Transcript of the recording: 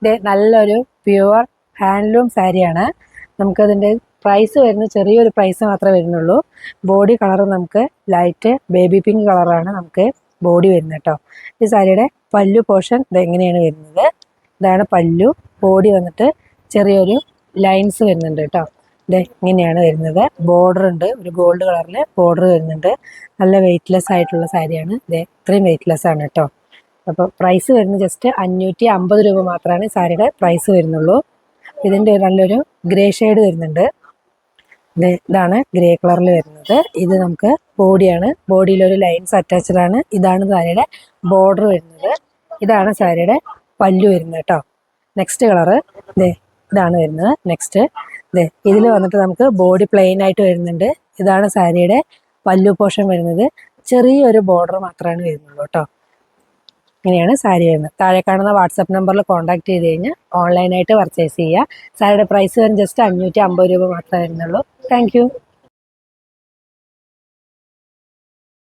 ഇത് നല്ലൊരു pure handloom സാരിയാണ്. നമുക്കതിൻ്റെ പ്രൈസ് വരുന്നത് ചെറിയൊരു പ്രൈസ് മാത്രമേ വരുന്നുള്ളൂ. ബോഡി കളർ നമുക്ക് ലൈറ്റ് ബേബി പിങ്ക് കളറാണ് നമുക്ക് ബോഡി വരുന്നത് കേട്ടോ. ഈ സാരിയുടെ പല്ലു പോർഷൻ ഇതെങ്ങനെയാണ് വരുന്നത്. ഇതാണ് പല്ലു. ബോഡി വന്നിട്ട് ചെറിയൊരു ലൈൻസ് വരുന്നുണ്ട് കേട്ടോ. ഇത് ഇങ്ങനെയാണ് വരുന്നത്. ബോർഡർ ഉണ്ട്, ഒരു ഗോൾഡ് കളറിൽ ബോർഡർ വരുന്നുണ്ട്. നല്ല വെയ്റ്റ്ലെസ് ആയിട്ടുള്ള സാരിയാണ്. ഇത് ഇത്രയും വെയ്റ്റ്ലെസ് ആണ് കേട്ടോ. അപ്പോൾ പ്രൈസ് വരുന്നത് ജസ്റ്റ് 550 രൂപ മാത്രമാണ് സാരിയുടെ പ്രൈസ് വരുന്നുള്ളൂ. ഇതിൻ്റെ നല്ലൊരു ഗ്രേ ഷെയ്ഡ് വരുന്നുണ്ട്. ഇതാണ് ഗ്രേ കളറിൽ വരുന്നത്. ഇത് നമുക്ക് ബോഡിയാണ്. ബോഡിയിലൊരു ലൈൻസ് അറ്റാച്ച്ഡ് ആണ്. ഇതാണ് സാരിയുടെ ബോർഡർ വരുന്നത്. ഇതാണ് സാരിയുടെ പല്ലു വരുന്നത് കേട്ടോ. നെക്സ്റ്റ് കളറ് ഇതാണ് വരുന്നത്. നെക്സ്റ്റ് ഇതിൽ വന്നിട്ട് നമുക്ക് ബോഡി പ്ലെയിൻ ആയിട്ട് വരുന്നുണ്ട്. ഇതാണ് സാരിയുടെ പല്ലു പോർഷൻ വരുന്നത്. ചെറിയൊരു ബോർഡർ മാത്രമാണ് വരുന്നുള്ളൂ കേട്ടോ. ഇങ്ങനെയാണ് സാരി വരുന്നത്. താഴെ കാണുന്ന വാട്സപ്പ് നമ്പറിൽ കോൺടാക്ട് ചെയ്ത് കഴിഞ്ഞാൽ ഓൺലൈനായിട്ട് പർച്ചേസ് ചെയ്യുക. സാരിയുടെ പ്രൈസ് വരും ജസ്റ്റ് 550 രൂപ മാത്രമേ വരുന്നുള്ളൂ. താങ്ക്